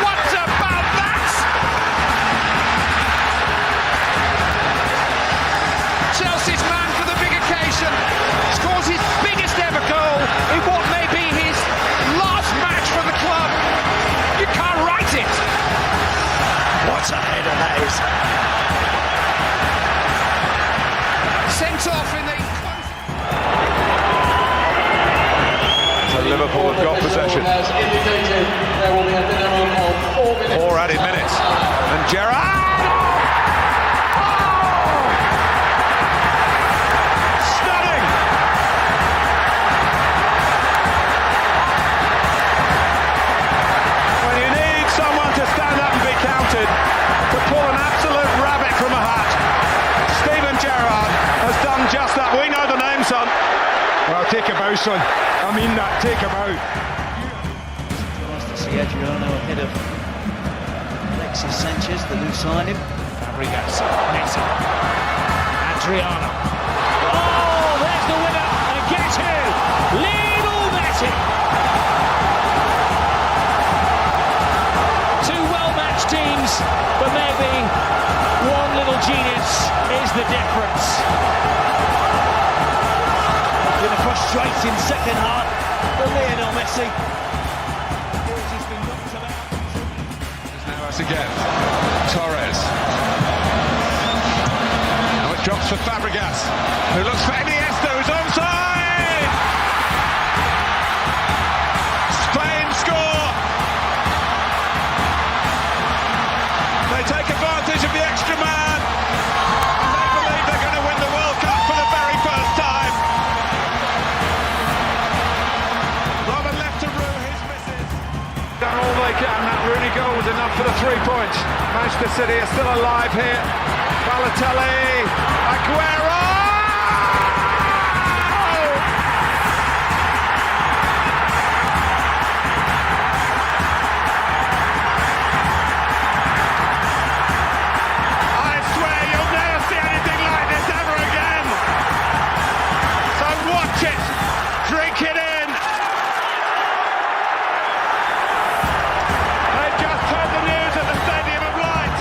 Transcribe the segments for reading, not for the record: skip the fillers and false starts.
What about that? Chelsea's man for the big occasion scores his biggest ever goal in what may be his last match for the club. You can't write it. What a header that is. Sent off in the So Liverpool have got possession. As indicated, there will be a minimum of 4 minutes. 4 added minutes. And Gerrard! Stunning! When you need someone to stand up and be counted, to pull an absolute rabbit from a hat, Steven Gerrard has done just that. We know the name, son. Well, take a bow, son. I mean that, take a bow. Nice to see Adriano ahead of Alexis Sanchez, the new signing. Fabregas, Messi, Adriano. Oh, there's the winner. And guess who? Lionel Messi. Two well-matched teams, but maybe one little genius is the difference. Been a frustrating second half for Lionel Messi. He's been knocked about. Now us again. Torres. Now it drops for Fabregas, who looks for Iniesta, who's onside! Spain score! They take advantage of the extra man. They believe they're going to win the World Cup for the very first time. Robin left to rue his misses. Done all they can. That Rooney goal was enough for the 3 points. Manchester City are still alive here. Balotelli, Aguero! I swear you'll never see anything like this ever again. So watch it, drink it in. They just heard the news at the Stadium of Light.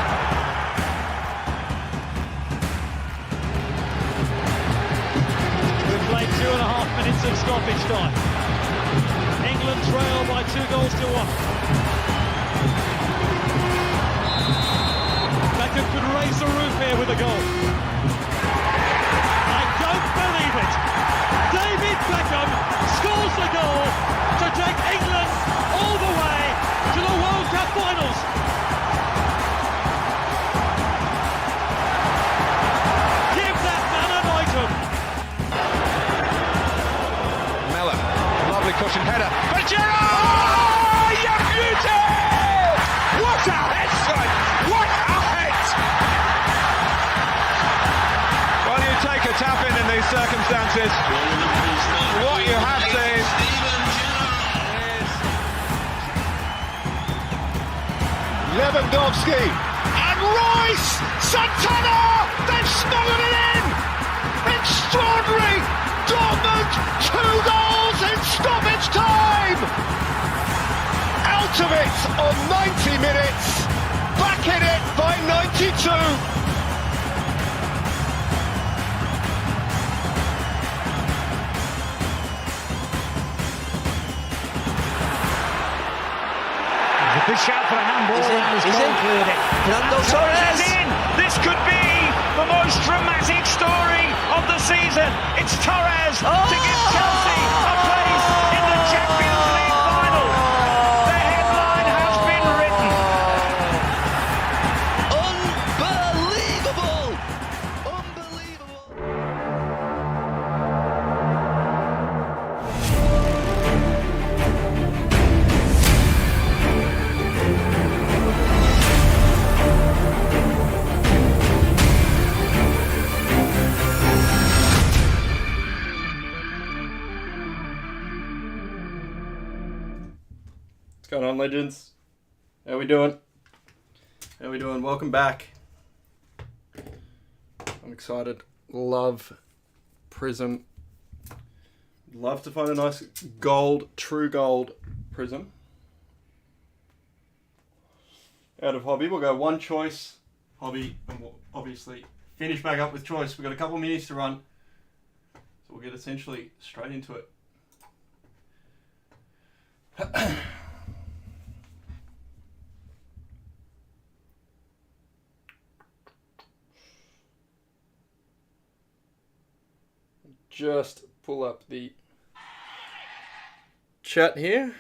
We've played 2.5 minutes of stoppage time. England trail by 2-1. Beckham could raise the roof here with a goal. I don't believe it. David Beckham scores the goal to take England all the way to the World Cup finals. Give that man an item. Mellor, lovely cushion header. But Gerrard! You beauty! What a head, son! What a head! Well, you take a tap in these circumstances. What you have seen is Lewandowski. and Royce! Santana! They've smothered it in! Extraordinary! Dortmund, 2 goals in stoppage time! Out of it on 90 minutes. Back in it by 92. A good shout for a handball. Is it? Cleared it. Fernando Torres. Torres in. This could be the most dramatic story of the season. It's Torres to give Chelsea a place in the Champions League final. The headline has been written. Unbelievable! Unbelievable! What's going on, legends? How we doing? How we doing? Welcome back. I'm excited. Love Prizm. Love to find a nice gold, true gold Prizm. out of hobby. We'll go one choice, hobby, and we'll obviously finish back up with choice. We've got a couple of minis to run, so we'll get essentially straight into it. Just pull up the chat here.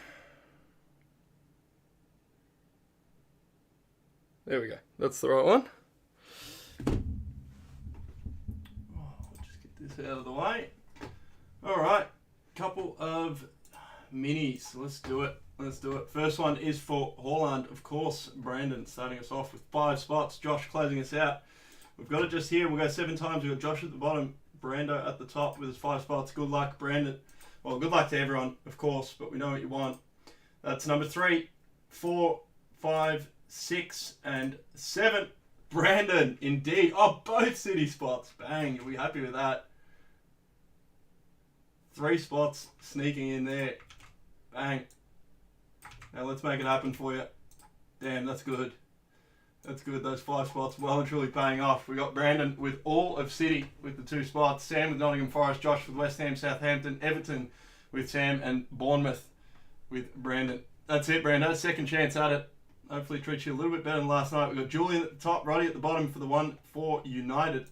There we go. That's the right one. Just get this out of the way. All right. Couple of minis. Let's do it. Let's do it. First one is for Haaland, of course. Brandon starting us off with 5 spots. Josh closing us out. We've got it just here. We'll go 7 times. We've got Josh at the bottom, Brando at the top with his 5 spots. Good luck, Brandon. Well, good luck to everyone, of course, but we know what you want. That's number 3, 4, 5, 6, and 7. Brandon, indeed. Oh, both City spots. Bang. Are we happy with that? 3 spots sneaking in there. Bang. Now let's make it happen for you. Damn, that's good. That's good. Those 5 spots well and truly paying off. We got Brandon with all of City with the 2 spots. Sam with Nottingham Forest. Josh with West Ham, Southampton. Everton with Sam. And Bournemouth with Brandon. That's it, Brandon. Second chance at it. Hopefully treats you a little bit better than last night. We've got Julian at the top, Roddy at the bottom for the one for United.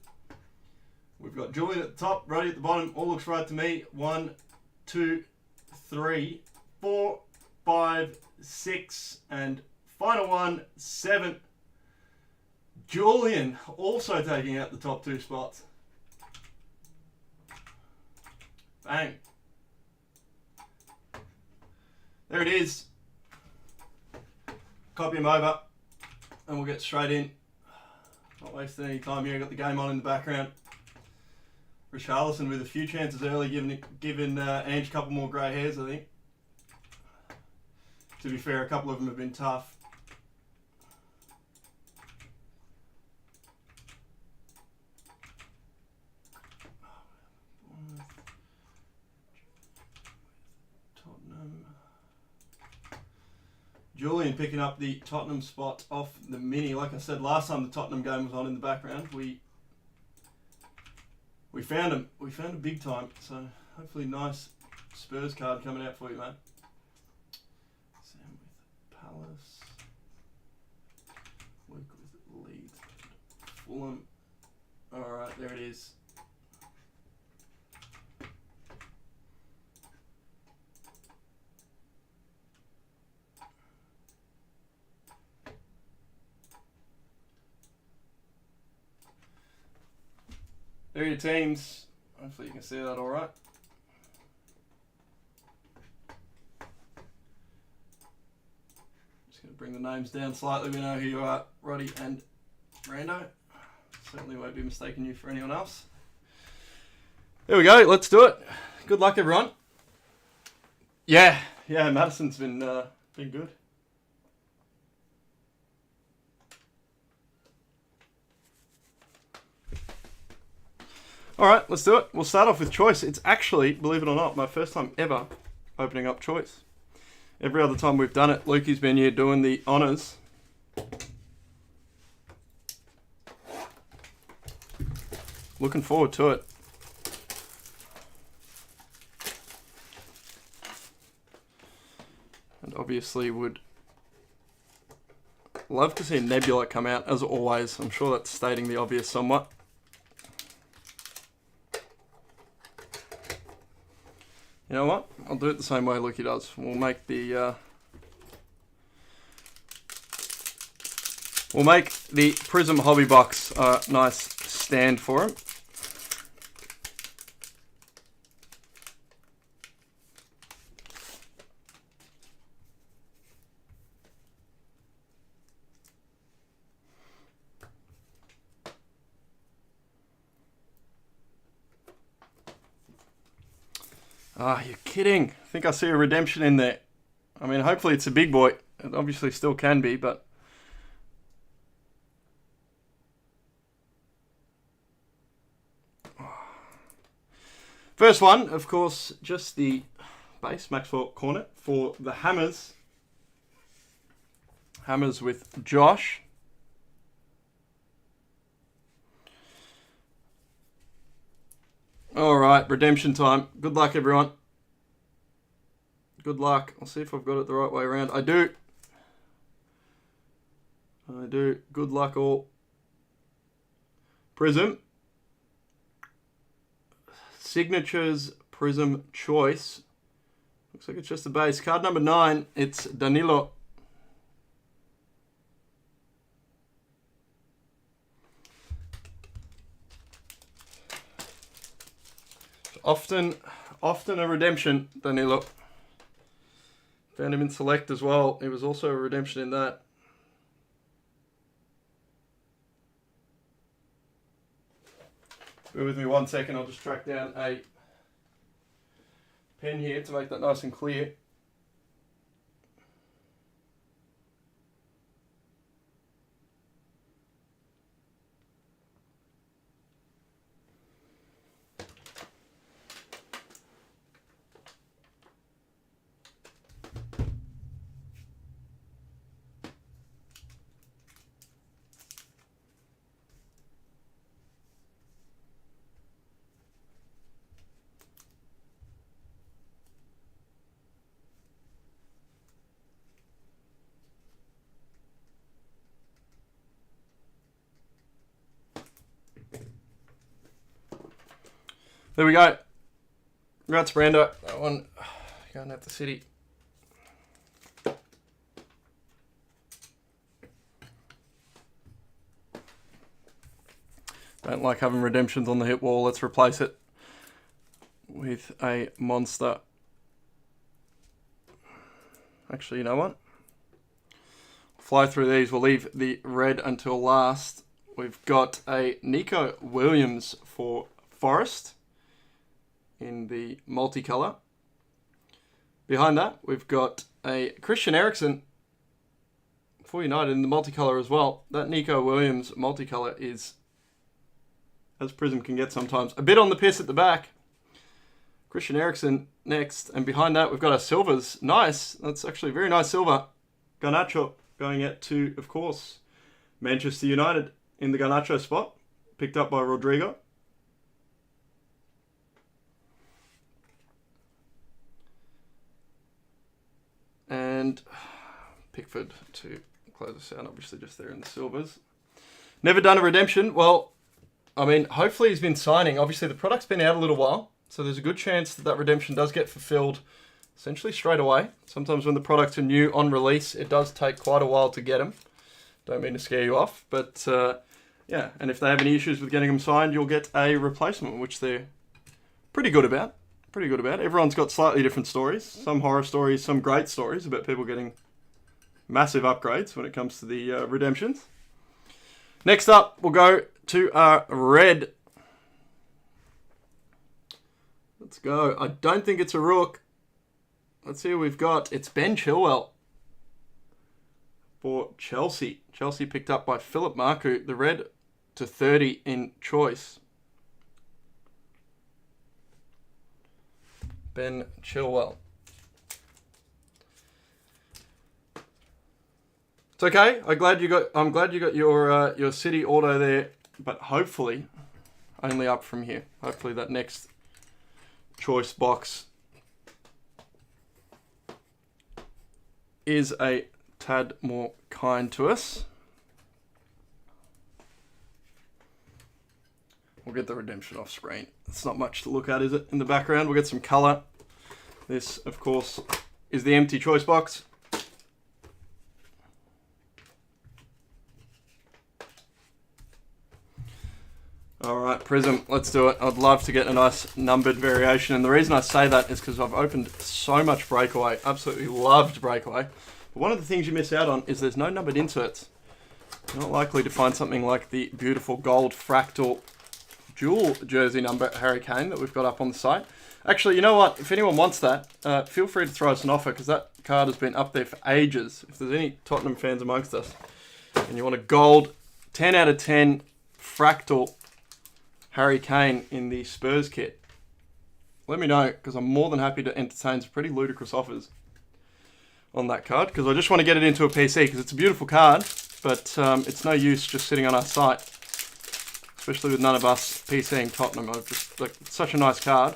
We've got Julian at the top, Roddy at the bottom. All looks right to me. 1, 2, 3, 4, 5, 6, and final one, 7. Julian also taking out the top 2 spots. Bang. There it is. Copy them over and we'll get straight in. Not wasting any time here. Got the game on in the background. Richarlison with a few chances early, giving Ange a couple more grey hairs, I think. To be fair, a couple of them have been tough. Tottenham. Julian picking up the Tottenham spot off the mini. Like I said, last time the Tottenham game was on in the background, we found him. We found him big time. So hopefully nice Spurs card coming out for you, mate. Sam with Palace. Luke with Leeds. Fulham. Alright, there it is. There are your teams. Hopefully you can see that all right. Just going to bring the names down slightly. We know who you are, Roddy and Brando. Certainly won't be mistaking you for anyone else. There we go. Let's do it. Good luck, everyone. Yeah, Madison's been good. Alright, let's do it. We'll start off with choice. It's actually, believe it or not, my first time ever opening up choice. Every other time we've done it, Lukey's been here doing the honours. Looking forward to it. And obviously would love to see Nebula come out, as always. I'm sure that's stating the obvious somewhat. You know what? I'll do it the same way Lukey does. We'll make the Prizm hobby box a nice stand for him. Ah, you're kidding. I think I see a redemption in there. I mean, hopefully it's a big boy. It obviously still can be, but... First one, of course, just the base Maxwell Cornet for the Hammers. Hammers with Josh. Alright, redemption time. Good luck, everyone. Good luck. I'll see if I've got it the right way around. I do. I do. Good luck, all. Prizm. Signatures Prizm choice. Looks like it's just the base. Card number 9. It's Danilo. Often a redemption, Danilo. Found him in Select as well. It was also a redemption in that. Bear with me 1 second. I'll just track down a pen here to make that nice and clear. There we go. Congrats, Brando. That one going at the city. Don't like having redemptions on the hit wall. Let's replace it with a monster. Actually, you know what? Fly through these. We'll leave the red until last. We've got a Nico Williams for Forest in the multicolour. Behind that, we've got a Christian Eriksen for United in the multicolour as well. That Nico Williams multicolour is, as Prizm can get sometimes, a bit on the piss at the back. Christian Eriksen next, and behind that we've got our silvers. Nice, that's actually a very nice silver. Garnacho going out to, of course, Manchester United in the Garnacho spot, picked up by Rodrigo. And Pickford to close us out, obviously just there in the silvers. Never done a redemption. Well, I mean, hopefully he's been signing. Obviously the product's been out a little while, so there's a good chance that that redemption does get fulfilled essentially straight away. Sometimes when the products are new on release, it does take quite a while to get them. Don't mean to scare you off, but yeah, and if they have any issues with getting them signed, you'll get a replacement, which they're pretty good about. Everyone's got slightly different stories. Some horror stories, some great stories about people getting massive upgrades when it comes to the redemptions. Next up, we'll go to our red. Let's go. I don't think it's a rook. Let's see who we've got. It's Ben Chilwell for Chelsea. Chelsea picked up by Philip Marku, the red to 30 in choice. Ben Chilwell. It's okay. I'm glad you got your city auto there, but hopefully only up from here. Hopefully that next choice box is a tad more kind to us. We'll get the redemption off screen. It's not much to look at, is it? In the background, we'll get some colour. This, of course, is the empty choice box. Alright, Prizm, let's do it. I'd love to get a nice numbered variation, and the reason I say that is because I've opened so much Breakaway. Absolutely loved Breakaway. But one of the things you miss out on is there's no numbered inserts. You're not likely to find something like the beautiful gold fractal dual jersey number Harry Kane that we've got up on the site. Actually, you know what? If anyone wants that, feel free to throw us an offer, because that card has been up there for ages. If there's any Tottenham fans amongst us and you want a gold 10 out of 10 fractal Harry Kane in the Spurs kit, let me know, because I'm more than happy to entertain some pretty ludicrous offers. on that card, because I just want to get it into a PC, because it's a beautiful card, but it's no use just sitting on our site, especially with none of us PCing Tottenham. I've just, like, it's such a nice card.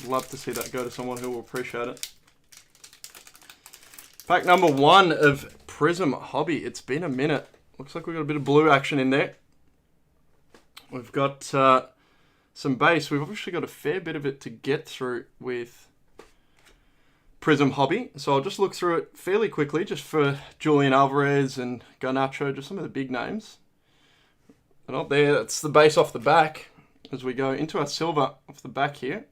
Love to see that go to someone who will appreciate it. Pack number 1 of Prizm Hobby. It's been a minute. Looks like we've got a bit of blue action in there. We've got some base. We've obviously got a fair bit of it to get through with Prizm Hobby. So I'll just look through it fairly quickly, just for Julian Alvarez and Garnacho, just some of the big names. They're not there. That's the base off the back as we go into our silver off the back here,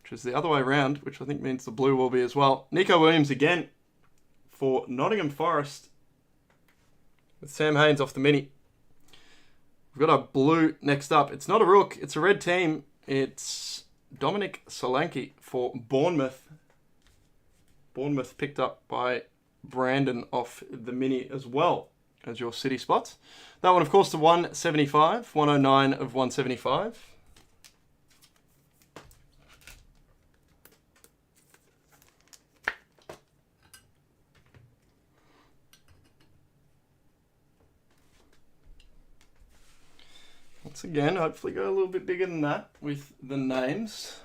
which is the other way around, which I think means the blue will be as well. Nico Williams again for Nottingham Forest with Sam Haynes off the mini. We've got our blue next up. It's not a rook, it's a red team. It's Dominic Solanke for Bournemouth. Bournemouth picked up by Brandon off the mini as well as your city spots. That one, of course, to 175, 109 of 175. Once again, hopefully go a little bit bigger than that with the names.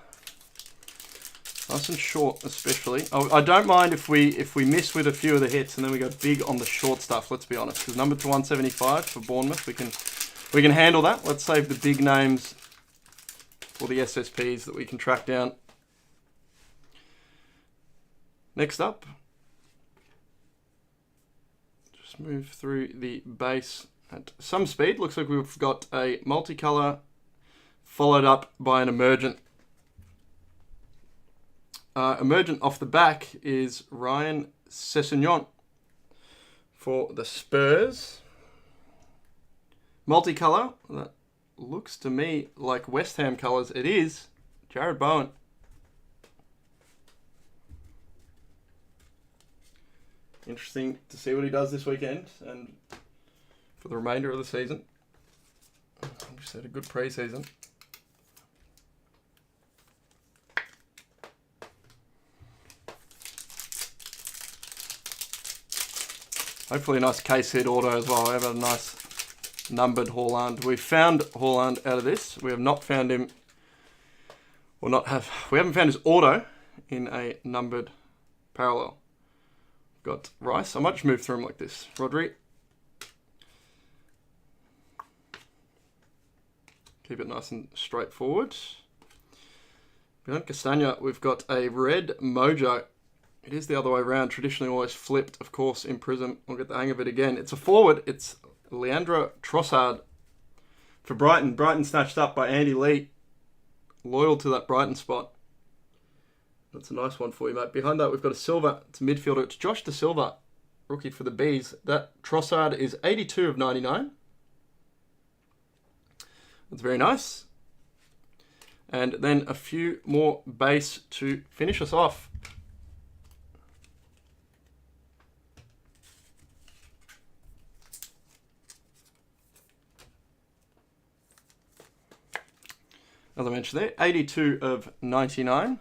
Nice and short, especially. I don't mind if we miss with a few of the hits and then we go big on the short stuff, let's be honest. Because number to 175 for Bournemouth, we can handle that. Let's save the big names for the SSPs that we can track down. Next up, just move through the base at some speed. Looks like we've got a multicolor followed up by an emergent. Emergent off the back is Ryan Sessegnon for the Spurs. Multicolor, that looks to me like West Ham colours. It is Jared Bowen. Interesting to see what he does this weekend and for the remainder of the season. Just had a good pre-season. Hopefully a nice case hit auto as well. We have a nice numbered Haaland. We found Haaland out of this. We have not found him, we haven't found his auto in a numbered parallel. We've got Rice. I might just move through him like this. Rodri. Keep it nice and straightforward. Behind Castagna, we've got a red Mojo. It is the other way around. Traditionally always flipped, of course, in Prizm. We'll get the hang of it again. It's a forward. It's Leandro Trossard for Brighton. Brighton snatched up by Andy Lee. Loyal to that Brighton spot. That's a nice one for you, mate. Behind that, we've got a silver. It's a midfielder. It's Josh De Silva, rookie for the Bees. That Trossard is 82 of 99. That's very nice. And then a few more base to finish us off. As I mentioned there, 82 of 99.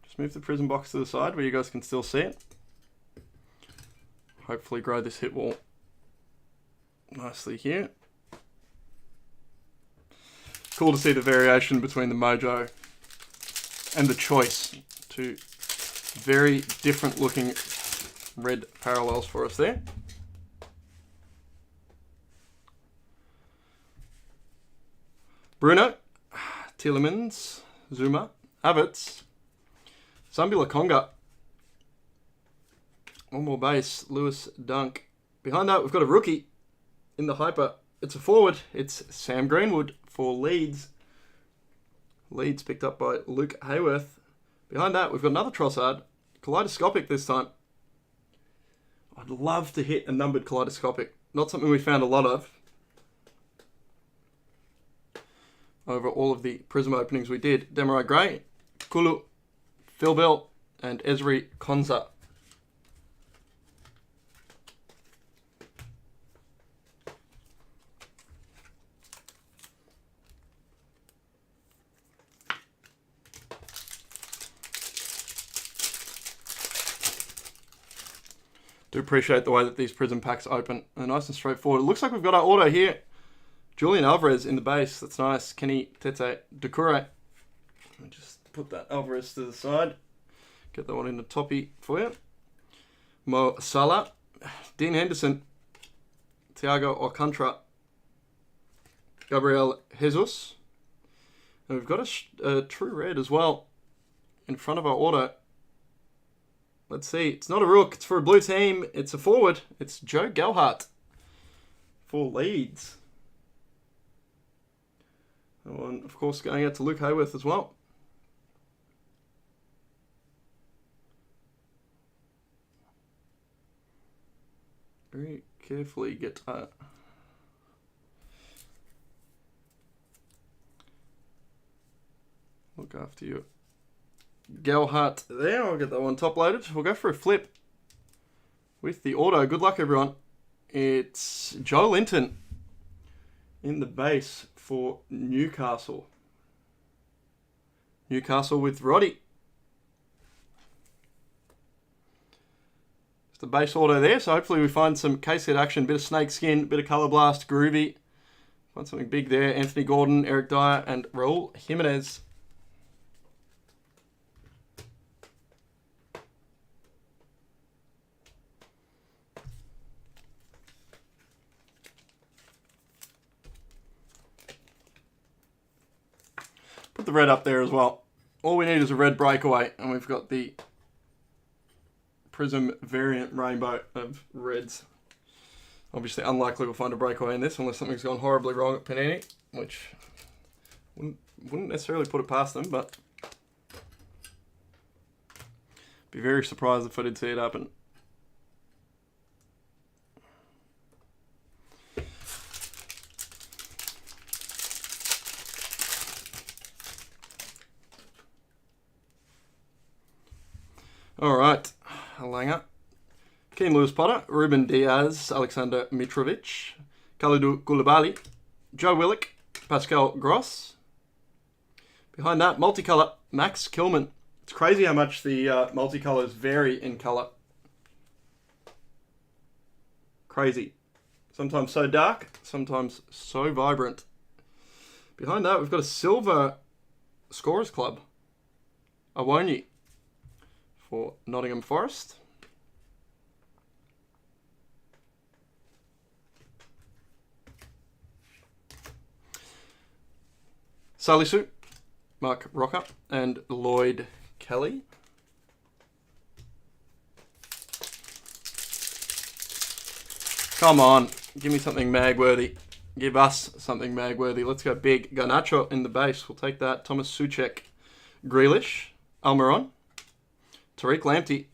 Just move the Prizm box to the side where you guys can still see it. Hopefully grow this hit wall nicely here. Cool to see the variation between the Mojo and the Choice. Two very different looking red parallels for us there. Bruno, Tielemans, Zuma, Havertz, Zambula Konga. One more base, Lewis Dunk. Behind that, we've got a rookie in the hyper. It's a forward. It's Sam Greenwood for Leeds. Leeds picked up by Luke Hayworth. Behind that, we've got another Trossard. Kaleidoscopic this time. I'd love to hit a numbered kaleidoscopic. Not something we found a lot of over all of the Prizm openings we did. Demarai Gray, Kulu, Phil Bell, and Ezri Konza. Do appreciate the way that these Prizm packs open. They're nice and straightforward. It looks like we've got our auto here. Julian Alvarez in the base. That's nice. Kenny Tete Doucouré. Just put that Alvarez to the side. Get that one in the toppy for you. Mo Salah. Dean Henderson. Thiago Alcantara. Gabriel Jesus. And we've got a true red as well in front of our auto. Let's see. It's not a rook. It's for a blue team. It's a forward. It's Joe Gelhardt for Leeds. That one, of course, going out to Luke Hayworth as well. Very carefully get look after you. Gelhardt there. I'll get that one top loaded. We'll go for a flip with the auto. Good luck, everyone. It's Joe Linton in the base for Newcastle. Newcastle with Roddy. It's the base auto there, so hopefully we find some case hit action, bit of snake skin, bit of color blast, groovy. Find something big there. Anthony Gordon, Eric Dyer, and Raul Jimenez. Put the red up there as well. All we need is a red breakaway, and we've got the Prizm variant rainbow of reds. Obviously unlikely we'll find a breakaway in this unless something's gone horribly wrong at Panini, which wouldn't necessarily put it past them, but be very surprised if I did see it happen. Alright, Langer. Keen Lewis Potter, Ruben Diaz, Alexander Mitrovic, Kalidou Koulibaly, Joe Willock, Pascal Gross. Behind that, multicolour, Max Kilman. It's crazy how much the multicolours vary in colour. Crazy. Sometimes so dark, sometimes so vibrant. Behind that, we've got a silver Scorers Club, Awonyi for Nottingham Forest. Salisu, Mark Rocker, and Lloyd Kelly. Come on, give me something mag-worthy. Give us something mag-worthy. Let's go big. Garnacho in the base. We'll take that. Thomas Soucek, Grealish, Almiron, Tariq Lamptey,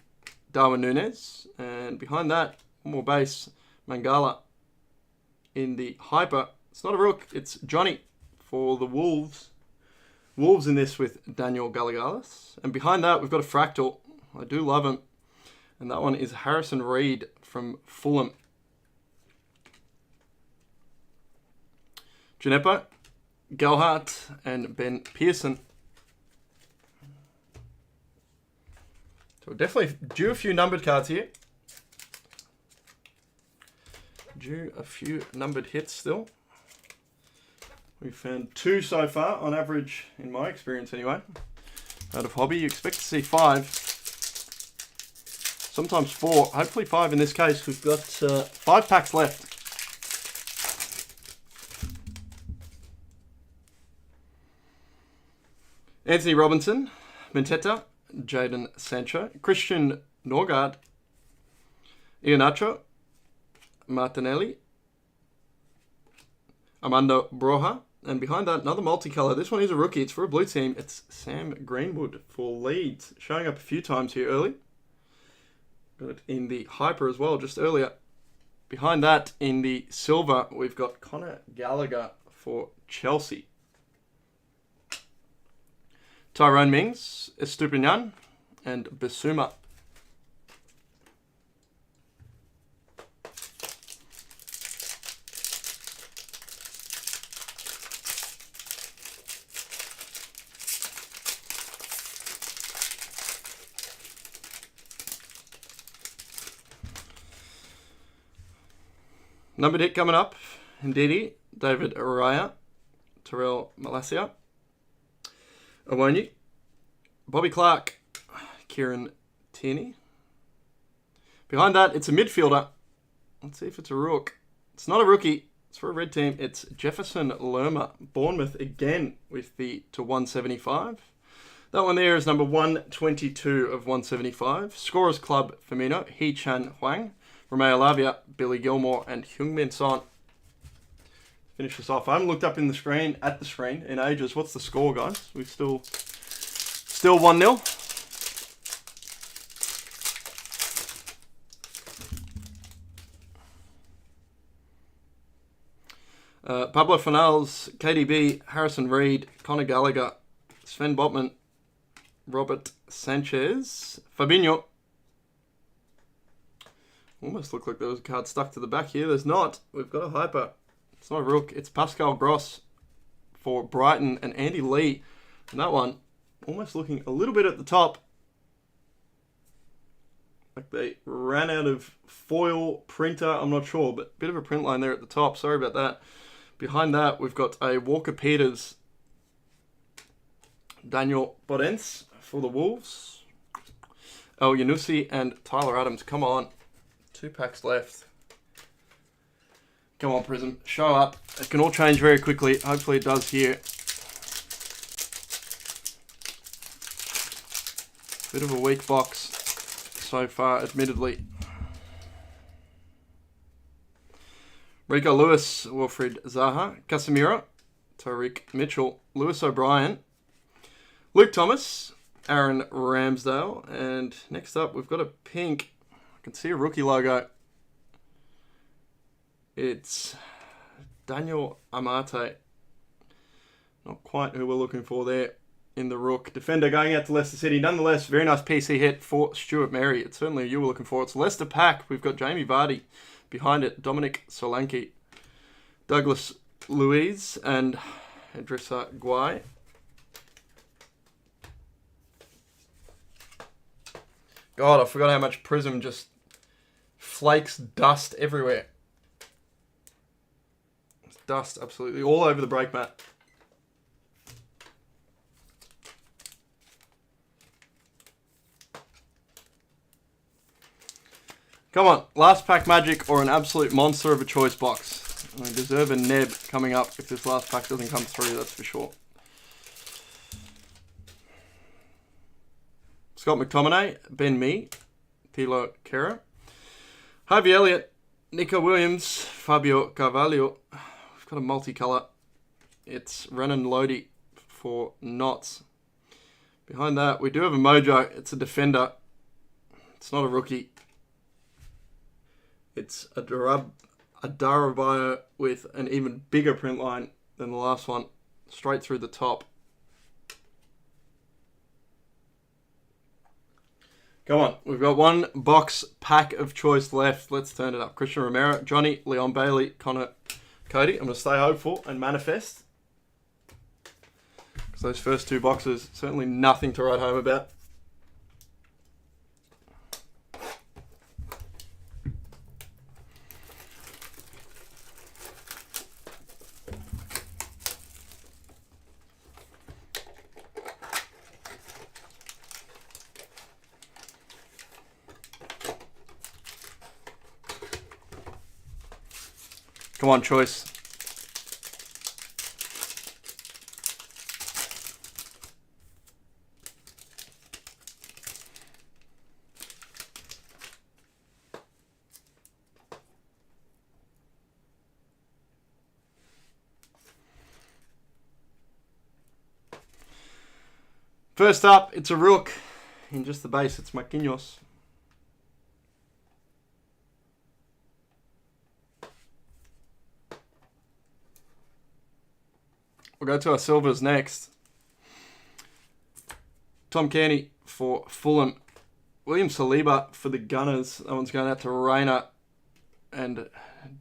Darwin Núñez, and behind that, one more base, Mangala in the hyper. It's not a rook, it's Johnny for the Wolves. Wolves in this with Daniel Gallegales. And behind that, we've got a fractal. I do love him. And that one is Harrison Reed from Fulham. Gineppo, Gelhardt, and Ben Pearson. So we're definitely due a few numbered cards here. Due a few numbered hits still. We've found 2 so far, on average, in my experience anyway. Out of hobby, you expect to see 5. Sometimes 4. Hopefully 5 in this case. We've got 5 packs left. Anthony Robinson, Mentetta, Jadon Sancho, Christian Norgard, Iheanacho, Martinelli, Armando Broja, and behind that, another multicolour. This one is a rookie. It's for a blue team. It's Sam Greenwood for Leeds. Showing up a few times here early. Got it in the hyper as well, just earlier. Behind that, in the silver, we've got Conor Gallagher for Chelsea. Tyrone Mings, Estupinian, and Bissouma. Numbered hit coming up. Ndidi, David Araya, Terrell Malacia, Awonyi, Bobby Clark, Kieran Tierney. Behind that, it's a midfielder. Let's see if it's a rook. It's not a rookie. It's for a red team. It's Jefferson Lerma, Bournemouth again with the /175. That one there is number 122 of 175. Scorers Club, Firmino, Hee-Chan Huang, Romeo Lavia, Billy Gilmore, and Heung-min Son. Finish this off. I haven't looked up at the screen in ages. What's the score, guys? We've still 1-0. Pablo Fanals, KDB, Harrison Reed, Conor Gallagher, Sven Botman, Robert Sanchez, Fabinho. Almost looked like there was a card stuck to the back here. There's not. We've got a hyper. It's not a rook. It's Pascal Gross for Brighton and Andy Lee. And that one almost looking a little bit at the top like they ran out of foil printer. I'm not sure, but a bit of a print line there at the top. Sorry about that. Behind that, we've got a Walker Peters, Daniel Bodens for the Wolves, El Yanusi and Tyler Adams. Come on. 2 packs left. Come on, Prizm. Show up. It can all change very quickly. Hopefully it does here. Bit of a weak box so far, admittedly. Rico Lewis, Wilfried Zaha, Casemiro, Tariq Mitchell, Lewis O'Brien, Luke Thomas, Aaron Ramsdale, and next up we've got a pink. I can see a rookie logo. It's Daniel Amate. Not quite who we're looking for there in the rook. Defender going out to Leicester City. Nonetheless, very nice PC hit for Stuart Merry. It's certainly you were looking for. It's Leicester pack. We've got Jamie Vardy. Behind it, Dominic Solanke, Douglas Luiz, and Idrissa Gueye. God, I forgot how much Prizm just flakes dust everywhere. It's dust absolutely all over the brake mat. Come on, last pack magic or an absolute monster of a choice box. We deserve a neb coming up if this last pack doesn't come through, that's for sure. Scott McTominay, Ben Mee, Thilo Kehrer, Harvey Elliott, Nico Williams, Fabio Carvalho. We've got a multicolour. It's Renan Lodi for Knots. Behind that, we do have a mojo. It's a defender. It's not a rookie. It's a Darabio with an even bigger print line than the last one. Straight through the top. Come on. We've got one box pack of choice left. Let's turn it up. Christian Romero, Johnny, Leon Bailey, Connor, Cody. I'm going to stay hopeful and manifest. Because those first 2 boxes, certainly nothing to write home about. Come on, choice. First up, it's a rook. In just the base, it's Marquinhos. We'll go to our silvers next. Tom Kearney for Fulham. William Saliba for the Gunners. That one's going out to Rayner and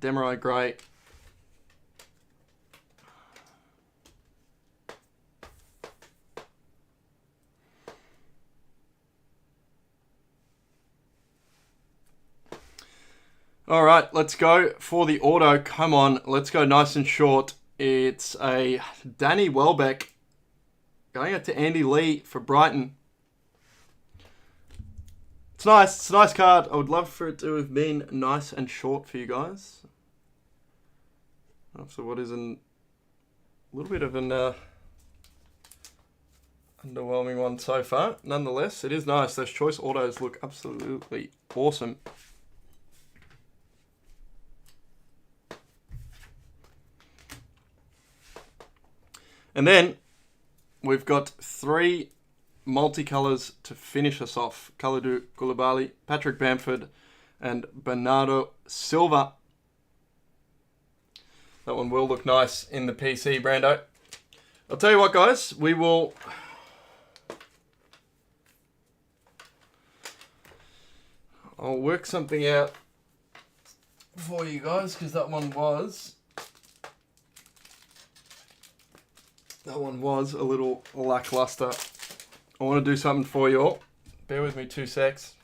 Demarai Gray. All right, let's go for the auto. Come on, let's go nice and short. It's a Danny Welbeck going out to Andy Lee for Brighton. It's nice. It's a nice card. I would love for it to have been nice and short for you guys. After what is a little bit of an underwhelming one so far. Nonetheless, it is nice. Those choice autos look absolutely awesome. And then we've got 3 multicolours to finish us off. Kalidou Koulibaly, Patrick Bamford, and Bernardo Silva. That one will look nice in the PC, Brando. I'll tell you what, guys. I'll work something out for you guys, because that one was a little lackluster. I want to do something for you all. Bear with me 2 secs.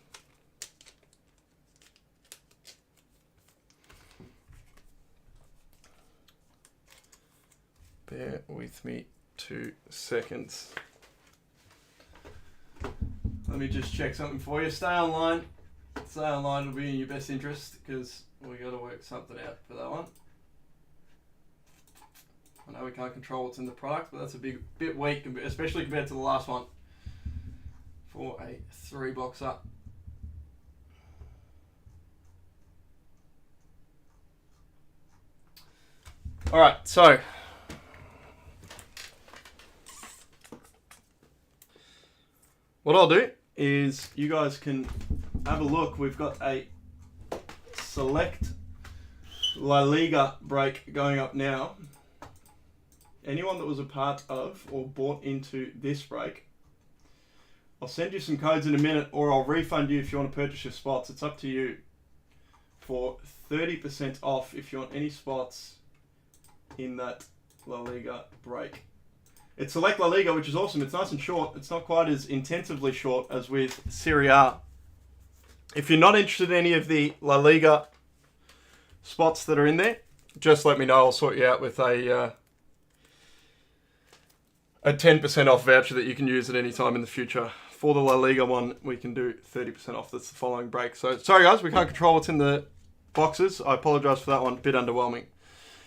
Bear with me 2 seconds. Let me just check something for you. Stay online. Stay online, it'll be in your best interest, because we got to work something out for that one. I know we can't control what's in the product, but that's a bit weak, especially compared to the last one. For a 3-boxer. Alright, so what I'll do is you guys can have a look. We've got a select La Liga break going up now. Anyone that was a part of or bought into this break, I'll send you some codes in a minute, or I'll refund you if you want to purchase your spots. It's up to you. For 30% off if you want any spots in that La Liga break. It's Select La Liga, which is awesome. It's nice and short. It's not quite as intensively short as with Serie A. If you're not interested in any of the La Liga spots that are in there, just let me know. I'll sort you out with a 10% off voucher that you can use at any time in the future. For the La Liga one, we can do 30% off. That's the following break. So, sorry guys, we can't control what's in the boxes. I apologise for that one. Bit underwhelming.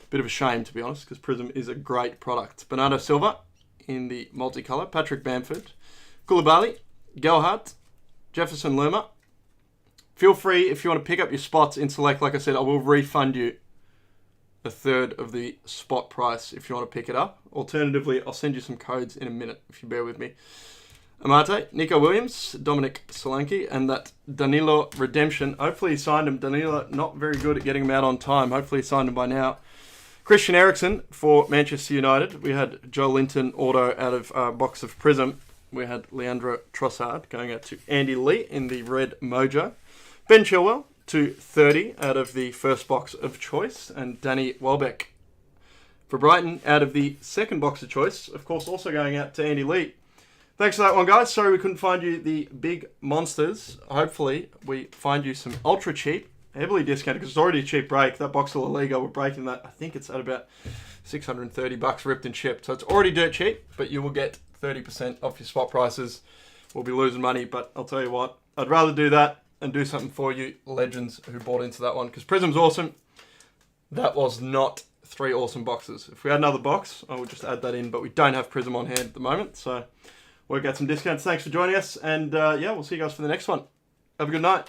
Bit of a shame, to be honest, because Prizm is a great product. Bernardo Silva in the multicolour. Patrick Bamford. Koulibaly. Gelhardt. Jefferson Lerma. Feel free, if you want to pick up your spots in Select, like I said, I will refund you a third of the spot price if you want to pick it up. Alternatively, I'll send you some codes in a minute if you bear with me. Amate, Nico Williams, Dominic Solanke, and that Danilo redemption. Hopefully he signed him. Danilo, not very good at getting him out on time. Hopefully he signed him by now. Christian Eriksen for Manchester United. We had Joe Linton auto out of a box of Prizm. We had Leandro Trossard going out to Andy Lee in the red mojo. Ben Chilwell to 30 out of the first box of choice. And Danny Welbeck for Brighton out of the second box of choice. Of course, also going out to Andy Lee. Thanks for that one, guys. Sorry we couldn't find you the big monsters. Hopefully, we find you some ultra cheap, heavily discounted, because it's already a cheap break. That box of La Liga, we're breaking that. I think it's at about $630 ripped and shipped. So it's already dirt cheap, but you will get 30% off your spot prices. We'll be losing money, but I'll tell you what, I'd rather do that and do something for you legends who bought into that one, because Prizm's awesome. That was not 3 awesome boxes. If we had another box, I would just add that in, but we don't have Prizm on hand at the moment, so work out some discounts. Thanks for joining us, and yeah, we'll see you guys for the next one. Have a good night.